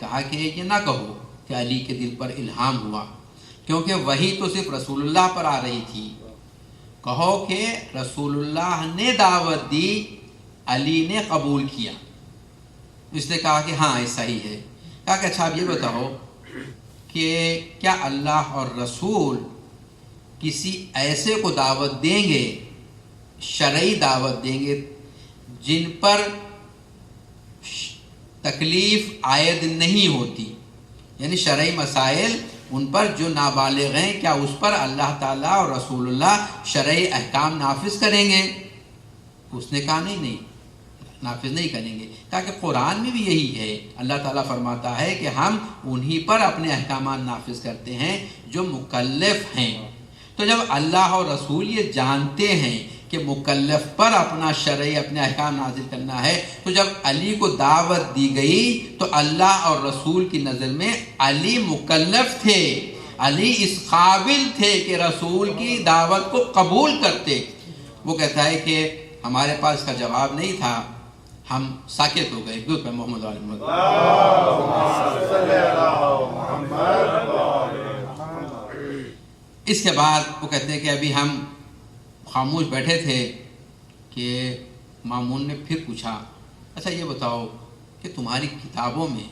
کہا کہ یہ نہ کہو کہ علی کے دل پر الہام ہوا، کیونکہ وہی تو صرف رسول اللہ پر آ رہی تھی۔ کہو کہ رسول اللہ نے دعوت دی، علی نے قبول کیا۔ اس نے کہا کہ ہاں یہ صحیح ہے۔ کہا کہ اچھا اب یہ بتاؤ کہ کیا اللہ اور رسول کسی ایسے کو دعوت دیں گے، شرعی دعوت دیں گے، جن پر تکلیف عائد نہیں ہوتی، یعنی شرعی مسائل ان پر جو نابالغ ہیں، کیا اس پر اللہ تعالیٰ اور رسول اللہ شرعی احکام نافذ کریں گے؟ اس نے کہا نہیں نافذ نہیں کریں گے۔ کہا کہ قرآن میں بھی یہی ہے، اللہ تعالیٰ فرماتا ہے کہ ہم انہی پر اپنے احکامات نافذ کرتے ہیں جو مکلف ہیں۔ تو جب اللہ اور رسول یہ جانتے ہیں کہ مکلف پر اپنا شرعی اپنے احکام نازل کرنا ہے، تو جب علی کو دعوت دی گئی تو اللہ اور رسول کی نظر میں علی مکلف تھے، علی اس قابل تھے کہ رسول کی دعوت کو قبول کرتے۔ وہ کہتا ہے کہ ہمارے پاس کا جواب نہیں تھا، ہم ساکت ہو گئے۔ درود پہ محمد علیہ محمد۔ اس کے بعد وہ کہتے ہیں کہ ابھی ہم خاموش بیٹھے تھے کہ مامون نے پھر پوچھا، اچھا یہ بتاؤ کہ تمہاری کتابوں میں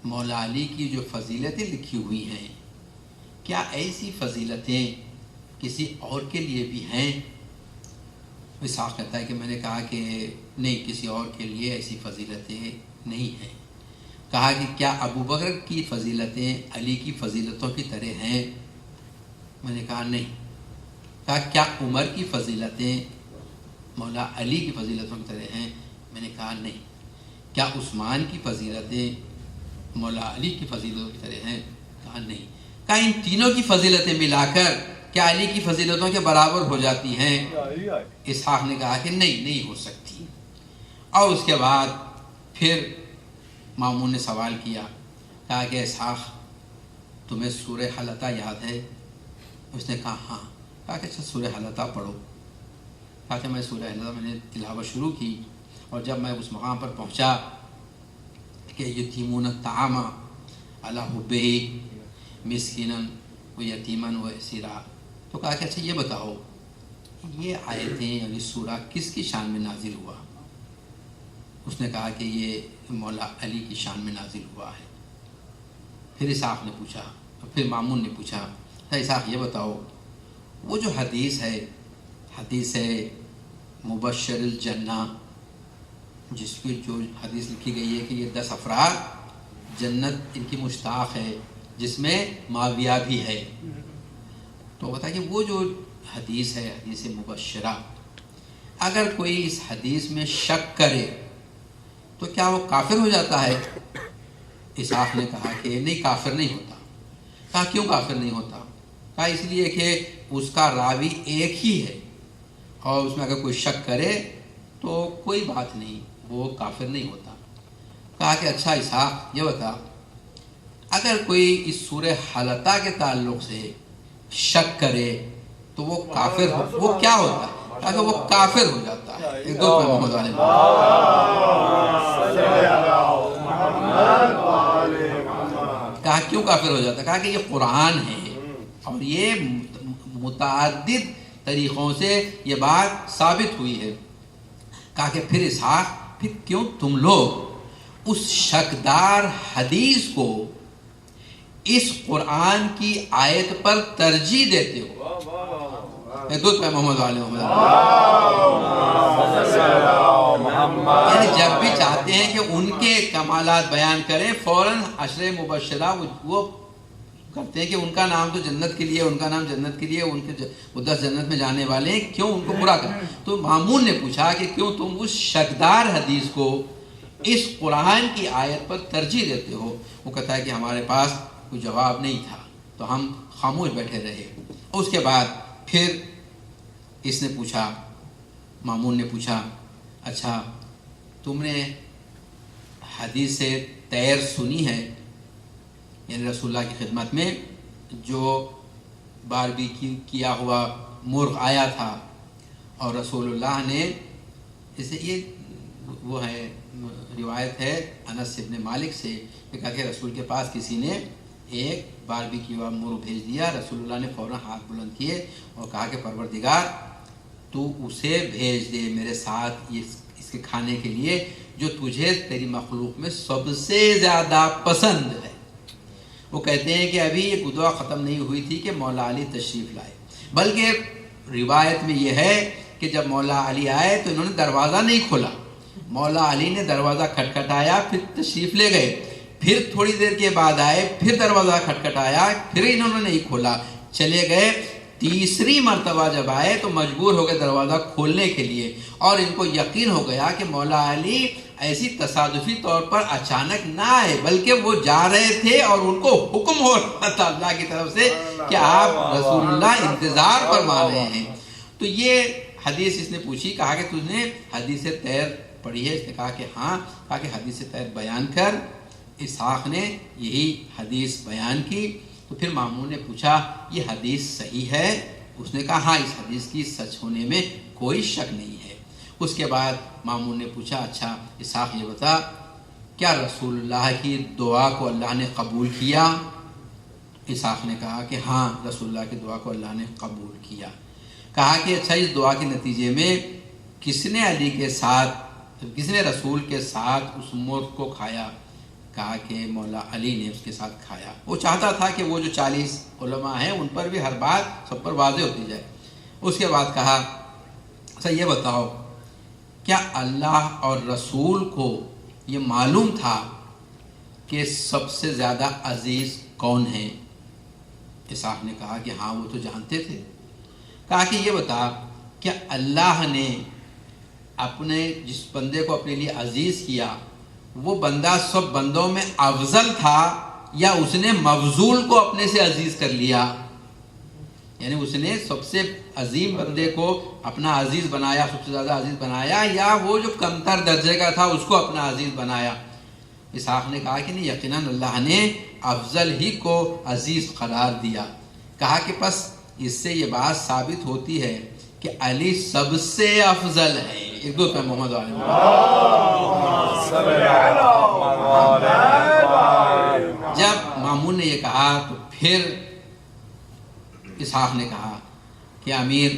مولا علی کی جو فضیلتیں لکھی ہوئی ہیں، کیا ایسی فضیلتیں کسی اور کے لیے بھی ہیں؟ اسحاق کہتا ہے کہ میں نے کہا کہ نہیں، کسی اور کے لیے ایسی فضیلتیں نہیں ہیں۔ کہا کہ کیا ابو بکر کی فضیلتیں علی کی فضیلتوں کی طرح ہیں؟ میں نے کہا نہیں۔ کہا کیا عمر کی فضیلتیں مولا علی کی فضیلتوں کی طرح ہیں؟ میں نے کہا نہیں۔ کیا عثمان کی فضیلتیں مولا علی کی فضیلتوں کی طرح ہیں؟ کہا نہیں۔ کہا ان تینوں کی فضیلتیں ملا کر کیا علی کی فضیلتوں کے برابر ہو جاتی ہیں؟ اسحاق نے کہا کہ نہیں ہو سکتی۔ اور اس کے بعد پھر مامون نے سوال کیا، کہا کہ اسحاق تمہیں سورہ حلقہ یاد ہے؟ اس نے کہا ہاں۔ کہا کہ اچھا سورہ حلقہ پڑھو۔ کہا کہ میں سورہ حلقہ میں نے تلاوت شروع کی، اور جب میں اس مقام پر پہنچا کہ یتیمون الطعام علی حبہ مسکینا و یتیما و اسیرا، تو کہا کہ اچھا یہ بتاؤ یہ آیتیں اور یہ سورہ کس کی شان میں نازل ہوا؟ اس نے کہا کہ یہ مولا علی کی شان میں نازل ہوا ہے۔ پھر اسحاق نے پوچھا، پھر مامون نے پوچھا، اسحاق یہ بتاؤ وہ جو حدیث ہے مبشر الجنہ، جس کی جو حدیث لکھی گئی ہے کہ یہ 10 افراد جنت ان کی مشتاق ہے، جس میں معاویہ بھی ہے، تو بتا کہ وہ جو حدیث ہے حدیث مبشرہ، اگر کوئی اس حدیث میں شک کرے تو کیا وہ کافر ہو جاتا ہے؟ اسحاق نے کہا کہ نہیں، کافر نہیں ہوتا۔ کہا کیوں کافر نہیں ہوتا؟ کہا اس لیے کہ اس کا راوی ایک ہی ہے، اور اس میں اگر کوئی شک کرے تو کوئی بات نہیں، وہ کافر نہیں ہوتا۔ کہا کہ اچھا اسحاق یہ بتا، اگر کوئی اس سورہ حلقہ کے تعلق سے شک کرے تو وہ کافر وہ کیا ہوتا ہے؟ کہا کہ وہ کافر ہو جاتا ہے۔ ایک دو محمد علیہ کہا کیوں کافر ہو جاتا ہے؟ کہا کہ یہ قرآن ہے، اور یہ متعدد طریقوں سے یہ بات ثابت ہوئی ہے۔ کہا کہ پھر اسحاق پھر کیوں تم لوگ اس شکدار حدیث کو اس قرآن کی آیت پر ترجیح دیتے ہو؟ درود پہ محمد علیہ یعنی جب بھی چاہتے ہیں کہ ان کے کمالات بیان کریں، فوراً عشر مبشرہ وہ کرتے ہیں کہ ان کا نام تو جنت کے لیے، ان کا نام جنت کے لیے، ان کے وہ 10 جنت میں جانے والے ہیں، کیوں ان کو برا کریں؟ تو مامون نے پوچھا کہ کیوں تم اس شکدار حدیث کو اس قرآن کی آیت پر ترجیح دیتے ہو؟ وہ کہتا ہے کہ ہمارے پاس کوئی جواب نہیں تھا، تو ہم خاموش بیٹھے رہے۔ اس کے بعد پھر اس نے پوچھا، مامون نے پوچھا، اچھا تم نے حدیث طیر سنی ہے؟ یعنی رسول اللہ کی خدمت میں جو باربیکیو کیا ہوا مرغ آیا تھا، اور رسول اللہ نے اسے یہ وہ ہے روایت ہے انس ابن مالک سے کہ کہا کہ رسول کے پاس کسی نے ایک باربیکیو ہوا مرغ بھیج دیا. رسول اللہ نے فوراً ہاتھ بلند کیے اور کہا کہ پروردگار تو اسے بھیج دے میرے ساتھ اس کے کھانے کے لیے جو تجھے تیری مخلوق میں سب سے زیادہ پسند ہے. وہ کہتے ہیں کہ ابھی یہ غدوہ ختم نہیں ہوئی تھی کہ مولا علی تشریف لائے، بلکہ روایت میں یہ ہے کہ جب مولا علی آئے تو انہوں نے دروازہ نہیں کھولا. مولا علی نے دروازہ کھٹکھٹایا، پھر تشریف لے گئے. پھر تھوڑی دیر کے بعد آئے، پھر دروازہ کھٹکھٹایا، پھر انہوں نے نہیں کھولا، چلے گئے. تیسری مرتبہ جب آئے تو مجبور ہو گئے دروازہ کھولنے کے لیے، اور ان کو یقین ہو گیا کہ مولا علی ایسی تصادفی طور پر اچانک نہ آئے، بلکہ وہ جا رہے تھے اور ان کو حکم ہو رہا تھا اللہ کی طرف سے کہ آپ رسول اللہ انتظار فرما رہے ہیں. تو یہ حدیث اس نے پوچھی، کہا کہ تجھ نے حدیث طیر پڑھی ہے؟ اس نے کہا کہ ہاں. کہا کہ حدیث طیر بیان کر. اسحاق نے یہی حدیث بیان کی. تو پھر مامون نے پوچھا یہ حدیث صحیح ہے؟ اس نے کہا ہاں اس حدیث کی سچ ہونے میں کوئی شک نہیں ہے. اس کے بعد مامون نے پوچھا اچھا اسحاق یہ بتا کیا رسول اللہ کی دعا کو اللہ نے قبول کیا؟ اسحاق نے کہا کہ ہاں رسول اللہ کی دعا کو اللہ نے قبول کیا. کہا کہ اچھا اس دعا کے نتیجے میں کس نے علی کے ساتھ، کس نے رسول کے ساتھ اس مرغ کو کھایا؟ کہا کہ مولا علی نے اس کے ساتھ کھایا. وہ چاہتا تھا کہ وہ جو 40 علماء ہیں ان پر بھی ہر بات سب پر واضح ہوتی جائے. اس کے بعد کہا اچھا یہ بتاؤ کیا اللہ اور رسول کو یہ معلوم تھا کہ سب سے زیادہ عزیز کون ہے؟ اسحاق نے کہا کہ ہاں وہ تو جانتے تھے. کہا کہ یہ بتا کیا اللہ نے اپنے جس بندے کو اپنے لیے عزیز کیا وہ بندہ سب بندوں میں افضل تھا یا اس نے مفضول کو اپنے سے عزیز کر لیا؟ یعنی اس نے سب سے عظیم بندے کو اپنا عزیز بنایا، سب سے زیادہ عزیز بنایا، یا وہ جو کمتر درجے کا تھا اس کو اپنا عزیز بنایا؟ اسحاق نے کہا کہ نہیں یقیناً اللہ نے افضل ہی کو عزیز قرار دیا. کہا کہ پس اس سے یہ بات ثابت ہوتی ہے کہ علی سب سے افضل ہے. ایک دو پہ محمد علیہ جب مامون نے یہ کہا تو پھر اسحاق نے کہا کہ امیر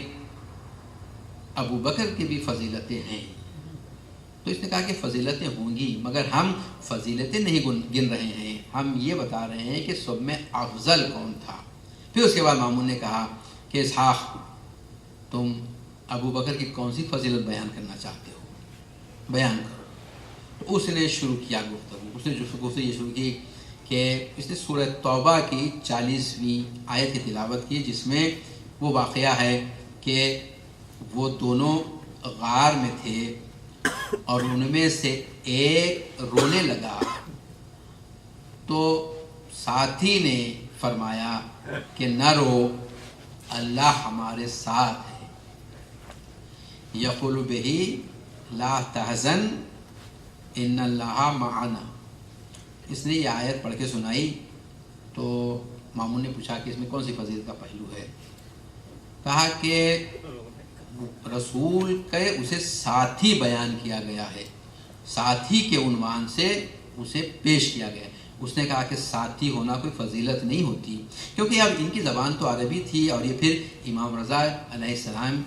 ابو بکر کی بھی فضیلتیں ہیں. تو اس نے کہا کہ فضیلتیں ہوں گی مگر ہم فضیلتیں نہیں گن رہے ہیں، ہم یہ بتا رہے ہیں کہ سب میں افضل کون تھا. پھر اس کے بعد مامون نے کہا کہ اسحاق تم ابو بکر کی کون سی فضیلت بیان کرنا چاہتے ہو، بیان کرو. تو اس نے شروع کیا گفتگو. اس نے گفتگو یہ شروع کی کہ اس نے سورہ توبہ کی 40ویں آیت کی تلاوت کی جس میں وہ واقعہ ہے کہ وہ دونوں غار میں تھے اور ان میں سے ایک رونے لگا تو ساتھی نے فرمایا کہ نہ رو، اللہ ہمارے ساتھ ہے. یقول بہی لا تحزن ان اللہ معنا. اس نے یہ آیت پڑھ کے سنائی تو مامون نے پوچھا کہ اس میں کون سی فضیلت کا پہلو ہے؟ کہا کہ رسول کے اسے ساتھی بیان کیا گیا ہے، ساتھی کے عنوان سے اسے پیش کیا گیا ہے. اس نے کہا کہ ساتھی ہونا کوئی فضیلت نہیں ہوتی کیونکہ اب ان کی زبان تو عربی تھی اور یہ پھر امام رضا علیہ السلام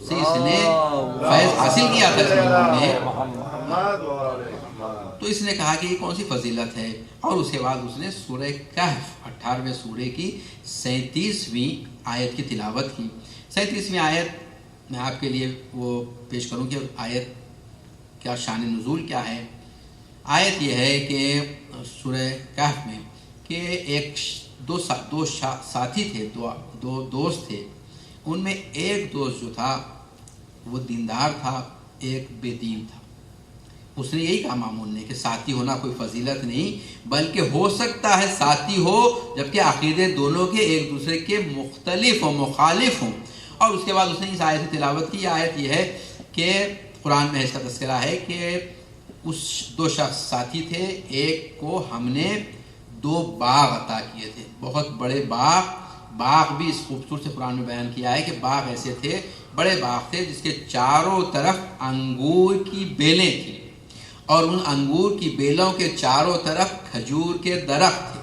سے اس نے فیض حاصل کیا تھا تو اس نے کہا کہ یہ کون سی فضیلت ہے. اور اس کے بعد اس نے سورہ کہف 18ویں سورے کی 37ویں آیت کی تلاوت کی. 37ویں آیت میں آپ کے لیے وہ پیش کروں کہ آیت کیا شان نزول کیا ہے. آیت یہ ہے کہ سورہ کہف میں کہ دو ساتھی تھے، دو دوست تھے. ان میں ایک دوست جو تھا وہ دیندار تھا، ایک بے دین تھا. اس نے یہی کہا مامون نے کہ ساتھی ہونا کوئی فضیلت نہیں بلکہ ہو سکتا ہے ساتھی ہو جبکہ عقیدے دونوں کے ایک دوسرے کے مختلف ہوں، مخالف ہوں. اور اس کے بعد اس نے اس آیت کی تلاوت کی. آیت یہ ہے کہ قرآن میں اس کا تذکرہ ہے کہ اس دو شخص ساتھی تھے، ایک کو ہم نے 2 باغ عطا کیے تھے، بہت بڑے باغ بھی اس خوبصورت سے قرآن میں بیان کیا ہے کہ باغ ایسے تھے، بڑے باغ تھے جس کے چاروں طرف انگور کی بیلیں تھیں اور ان انگور کی بیلوں کے چاروں طرف کھجور کے درخت تھے،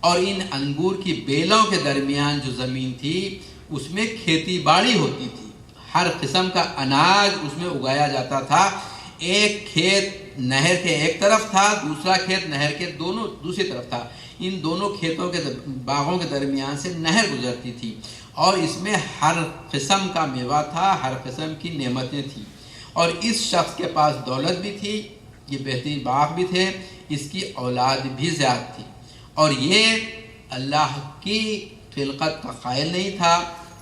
اور ان انگور کی بیلوں کے درمیان جو زمین تھی اس میں کھیتی باڑی ہوتی تھی، ہر قسم کا اناج اس میں اگایا جاتا تھا۔ ایک کھیت نہر کے ایک طرف تھا، دوسرا کھیت نہر کے دوسری طرف تھا۔ ان دونوں کھیتوں کے باغوں کے درمیان سے نہر گزرتی تھی، اور اس میں ہر قسم کا میوہ تھا، ہر قسم کی نعمتیں تھیں، اور اس شخص کے پاس دولت بھی تھی، یہ بہترین باغ بھی تھے، اس کی اولاد بھی زیادہ تھی، اور یہ اللہ کی خلقت کا قائل نہیں تھا۔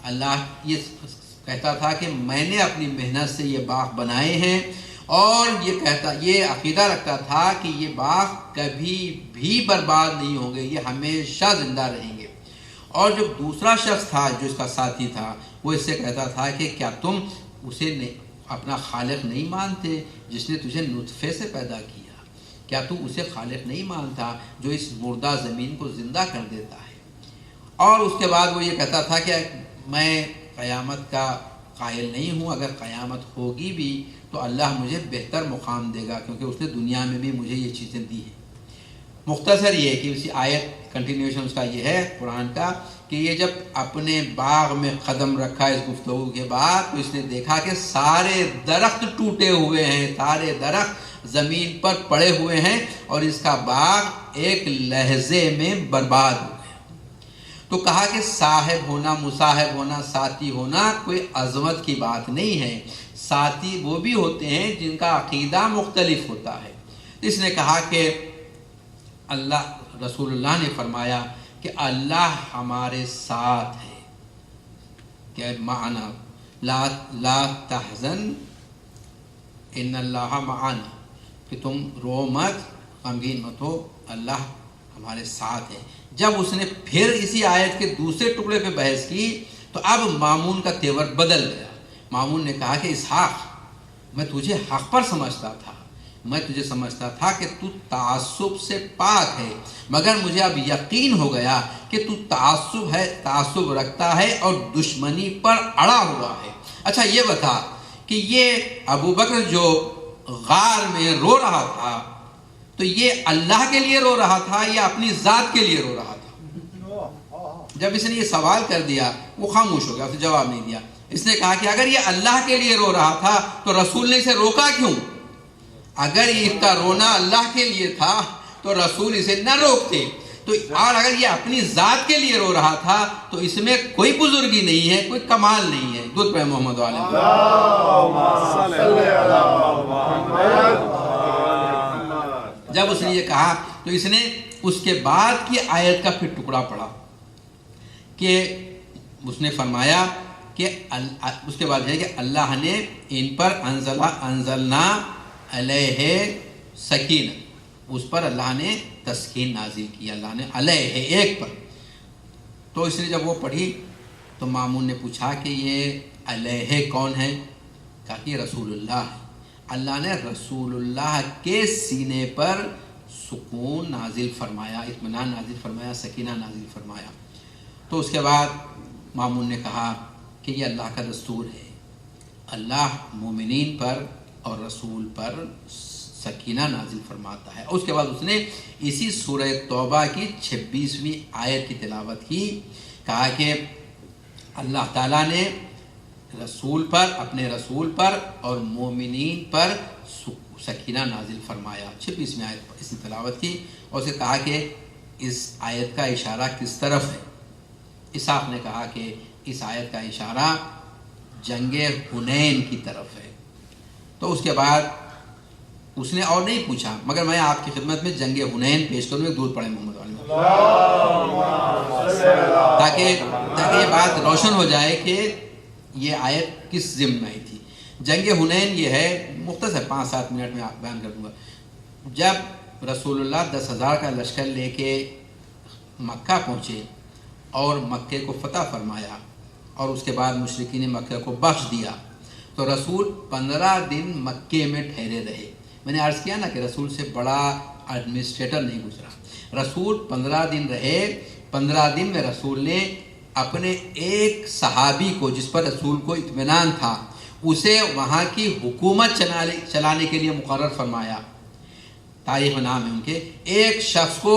اللہ یہ کہتا تھا کہ میں نے اپنی محنت سے یہ باغ بنائے ہیں، اور یہ عقیدہ رکھتا تھا کہ یہ باغ کبھی بھی برباد نہیں ہوں گے، یہ ہمیشہ زندہ رہیں گے۔ اور جو دوسرا شخص تھا جو اس کا ساتھی تھا، وہ اس سے کہتا تھا کہ کیا تم اسے اپنا خالق نہیں مانتے جس نے تجھے نطفے سے پیدا کیا؟ کیا تو اسے خالق نہیں مانتا جو اس مردہ زمین کو زندہ کر دیتا ہے؟ اور اس کے بعد وہ یہ کہتا تھا کہ میں قیامت کا قائل نہیں ہوں، اگر قیامت ہوگی بھی تو اللہ مجھے بہتر مقام دے گا، کیونکہ اس نے دنیا میں بھی مجھے یہ چیزیں دی ہیں۔ مختصر یہ ہے کہ اسی آیت کنٹینیوشن اس کا یہ ہے قرآن کا، کہ یہ جب اپنے باغ میں قدم رکھا اس گفتگو کے بعد تو اس نے دیکھا کہ سارے درخت ٹوٹے ہوئے ہیں، سارے درخت زمین پر پڑے ہوئے ہیں، اور اس کا باغ ایک لہجے میں برباد ہو گیا۔ تو کہا کہ صاحب ہونا، مصاحب ہونا، ساتھی ہونا کوئی عظمت کی بات نہیں ہے، ساتھی وہ بھی ہوتے ہیں جن کا عقیدہ مختلف ہوتا ہے۔ اس نے کہا کہ رسول اللہ نے فرمایا کہ اللہ ہمارے ساتھ ہے، کہ معنی لا تحزن ان اللہ معنا، کہ تم رو مت، غمگین مت ہو، اللہ ہمارے ساتھ ہے۔ جب اس نے پھر اسی آیت کے دوسرے ٹکڑے پہ بحث کی تو اب مامون کا تیور بدل گیا۔ مامون نے کہا کہ اسحاق، میں تجھے حق پر سمجھتا تھا، میں تجھے سمجھتا تھا کہ تو تعصب سے پاک ہے، مگر مجھے اب یقین ہو گیا کہ تو تعصب رکھتا ہے اور دشمنی پر اڑا ہوا ہے۔ اچھا یہ بتا کہ یہ ابو بکر جو غار میں رو رہا تھا تو یہ اللہ کے لیے رو رہا تھا یا اپنی ذات کے لیے رو رہا تھا؟ جب اس نے یہ سوال کر دیا وہ خاموش ہو گیا، اسے جواب نہیں دیا۔ اس نے کہا کہ اگر یہ اللہ کے لیے رو رہا تھا تو رسول نے اسے روکا کیوں؟ اگر اس کا رونا اللہ کے لیے تھا تو رسول اسے نہ روکتے، تو اور اگر یہ اپنی ذات کے لیے رو رہا تھا تو اس میں کوئی بزرگی نہیں ہے، کوئی کمال نہیں ہے۔ درود پڑھیں محمد علیہ۔ جب اس نے یہ کہا تو اس نے اس کے بعد کی آیت کا پھر ٹکڑا پڑھا کہ اس نے فرمایا کہ اس کے بعد ہے کہ اللہ نے ان پر انزلنا علیہ سکینہ، اس پر اللہ نے تسکین نازل کی، اللہ نے علیہ ایک پر۔ تو اس نے جب وہ پڑھی تو مامون نے پوچھا کہ یہ علیہ کون ہے؟ کہا کہ رسول اللہ ہے۔ اللہ نے رسول اللہ کے سینے پر سکون نازل فرمایا، اطمینان نازل فرمایا، سکینہ نازل فرمایا۔ تو اس کے بعد مامون نے کہا کہ یہ اللہ کا دستور ہے، اللہ مومنین پر اور رسول پر سکینہ نازل فرماتا ہے۔ اس کے بعد اس نے اسی سورہ توبہ کی 26ویں آیت کی تلاوت کی، کہا کہ اللہ تعالیٰ نے رسول پر، اپنے رسول پر اور مومنین پر سکینہ نازل فرمایا۔ 26ویں آیت پر اس نے تلاوت کی اور اسے کہا کہ اس آیت کا اشارہ کس طرف ہے؟ اسحاق نے کہا کہ اس آیت کا اشارہ جنگ حنین کی طرف ہے۔ تو اس کے بعد اس نے اور نہیں پوچھا، مگر میں آپ کی خدمت میں جنگ حنین پیش کروں، ایک درود پڑھیں محمد علیہ، تاکہ یہ بات روشن ہو جائے کہ یہ آیت کس ضمن میں آئی تھی۔ جنگ حنین یہ ہے، مختصر 5-7 منٹ میں بیان کر دوں گا۔ جب رسول اللہ 10,000 کا لشکر لے کے مکہ پہنچے اور مکے کو فتح فرمایا اور اس کے بعد مشرکین مکہ کو بخش دیا، تو رسول 15 دن مکے میں ٹھہرے رہے۔ میں نے عرض کیا نا کہ رسول سے بڑا ایڈمنسٹریٹر نہیں گزرا، رسول 15 دن رہے۔ 15 دن میں رسول نے اپنے ایک صحابی کو، جس پر رسول کو اطمینان تھا، اسے وہاں کی حکومت چلانے کے لیے مقرر فرمایا. تاریخ میں نام ہے ان کے. ایک شخص کو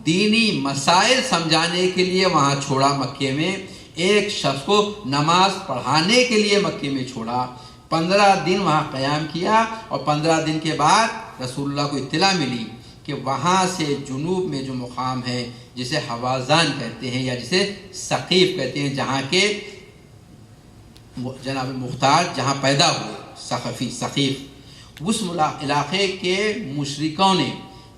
دینی مسائل سمجھانے کے لیے وہاں چھوڑا مکے میں. ایک شخص کو نماز پڑھانے کے لیے مکے میں چھوڑا. 15 دن وہاں قیام کیا اور 15 دن کے بعد رسول اللہ کو اطلاع ملی کہ وہاں سے جنوب میں جو مقام ہے جسے حوازان کہتے ہیں یا جسے ثقیف کہتے ہیں، جہاں کے جناب مختار جہاں پیدا ہوئے، ثقیف، اس علاقے کے مشرکوں نے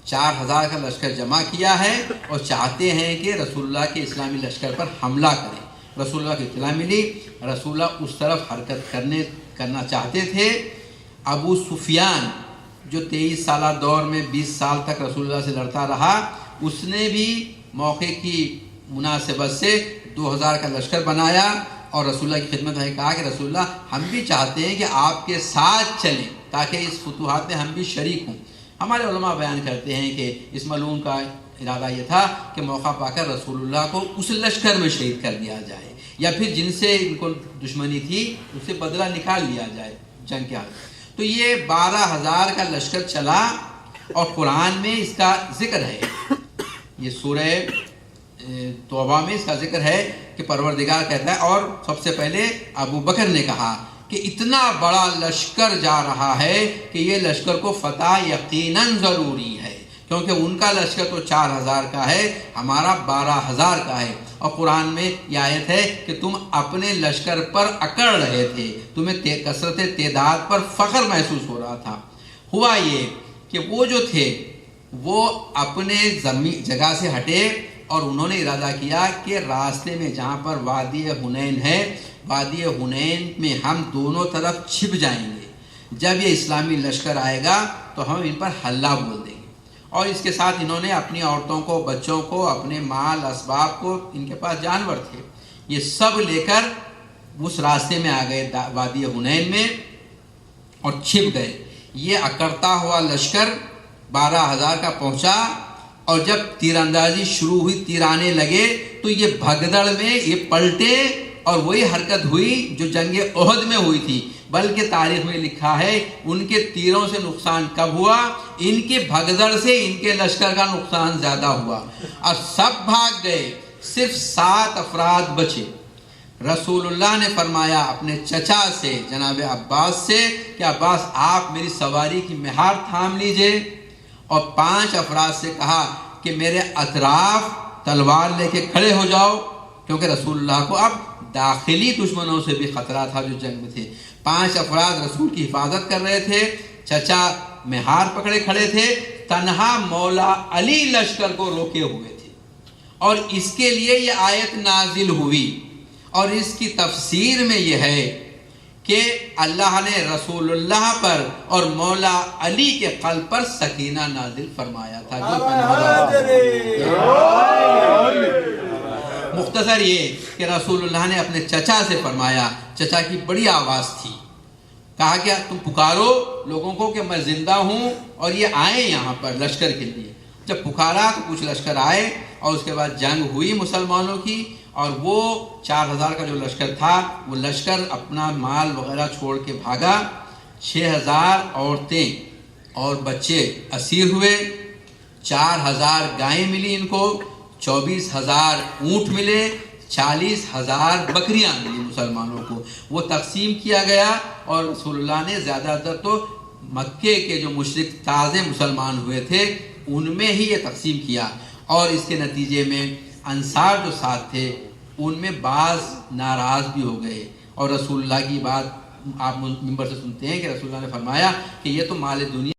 4000 کا لشکر جمع کیا ہے اور چاہتے ہیں کہ رسول اللہ کے اسلامی لشکر پر حملہ کریں. رسول اللہ کی اطلاع ملی، رسول اللہ اس طرف حرکت کرنا چاہتے تھے. ابو سفیان جو 23 سالہ دور میں 20 سال تک رسول اللہ سے لڑتا رہا، اس نے بھی موقع کی مناسبت سے 2000 کا لشکر بنایا اور رسول اللہ کی خدمت میں کہا کہ رسول اللہ ہم بھی چاہتے ہیں کہ آپ کے ساتھ چلیں تاکہ اس فتوحات میں ہم بھی شریک ہوں. ہمارے علماء بیان کرتے ہیں کہ اس ملعون کا ارادہ یہ تھا کہ موقع پا کر رسول اللہ کو اس لشکر میں شہید کر دیا جائے یا پھر جن سے ان کو دشمنی تھی اس سے بدلہ نکال لیا جائے جنگ کے حال. تو یہ 12000 کا لشکر چلا اور قرآن میں اس کا ذکر ہے. یہ سورہ توبہ میں اس کا ذکر ہے کہ پروردگار کہتا ہے اور سب سے پہلے ابو بکر نے کہا کہ اتنا بڑا لشکر جا رہا ہے کہ یہ لشکر کو فتح یقیناً ضروری ہے، کیونکہ ان کا لشکر تو 4000 کا ہے، ہمارا 12000 کا ہے. اور قرآن میں یہ آیت ہے کہ تم اپنے لشکر پر اکڑ رہے تھے، تمہیں کثرت تعداد پر فخر محسوس ہو رہا تھا. ہوا یہ کہ وہ جو تھے وہ اپنے جگہ سے ہٹے اور انہوں نے ارادہ کیا کہ راستے میں جہاں پر وادی حنین ہے، وادی حنین میں ہم دونوں طرف چھپ جائیں گے. جب یہ اسلامی لشکر آئے گا تو ہم ان پر حلہ بول دیں گے. اور اس کے ساتھ انہوں نے اپنی عورتوں کو، بچوں کو، اپنے مال اسباب کو، ان کے پاس جانور تھے، یہ سب لے کر اس راستے میں آ گئے وادی حنین میں اور چھپ گئے. یہ اکڑتا ہوا لشکر 12000 کا پہنچا اور جب تیر اندازی شروع ہوئی، تیر آنے لگے تو یہ بھگدڑ میں یہ پلٹے اور وہی حرکت ہوئی جو جنگ احد میں ہوئی تھی. بلکہ تاریخ میں لکھا ہے ان کے تیروں سے نقصان کب ہوا؟ ان کے بھگدڑ سے ان کے لشکر کا نقصان زیادہ ہوا اور سب بھاگ گئے، صرف 7 افراد بچے. رسول اللہ نے فرمایا اپنے چچا سے جناب عباس سے کہ عباس آپ میری سواری کی مہار تھام لیجئے، اور 5 افراد سے کہا کہ میرے اطراف تلوار لے کے کھڑے ہو جاؤ، کیونکہ رسول اللہ کو اب داخلی دشمنوں سے بھی خطرہ تھا جو جنگ میں تھے. 5 افراد رسول کی حفاظت کر رہے تھے، چچا مہار پکڑے کھڑے تھے، تنہا مولا علی لشکر کو روکے ہوئے تھے. اور اس کے لیے یہ آیت نازل ہوئی اور اس کی تفسیر میں یہ ہے کہ اللہ نے رسول اللہ پر اور مولا علی کے قلب پر سکینہ نازل فرمایا تھا. مختصر یہ کہ رسول اللہ نے اپنے چچا سے فرمایا، چچا کی بڑی آواز تھی، کہا کہ تم پکارو لوگوں کو کہ میں زندہ ہوں اور یہ آئیں یہاں پر لشکر کے لیے. جب پکارا تو کچھ لشکر آئے اور اس کے بعد جنگ ہوئی مسلمانوں کی، اور وہ 4000 کا جو لشکر تھا وہ لشکر اپنا مال وغیرہ چھوڑ کے بھاگا. 6000 عورتیں اور بچے اسیر ہوئے، 4000 گائیں ملی ان کو، 24000 اونٹ ملے، 40000 بکریاں ملی مسلمانوں کو. وہ تقسیم کیا گیا اور رسول اللہ نے زیادہ تر تو مکے کے جو مشرک تازے مسلمان ہوئے تھے ان میں ہی یہ تقسیم کیا. اور اس کے نتیجے میں انصار جو ساتھ تھے ان میں بعض ناراض بھی ہو گئے، اور رسول اللہ کی بات آپ منبر سے سنتے ہیں کہ رسول اللہ نے فرمایا کہ یہ تو مال دنیا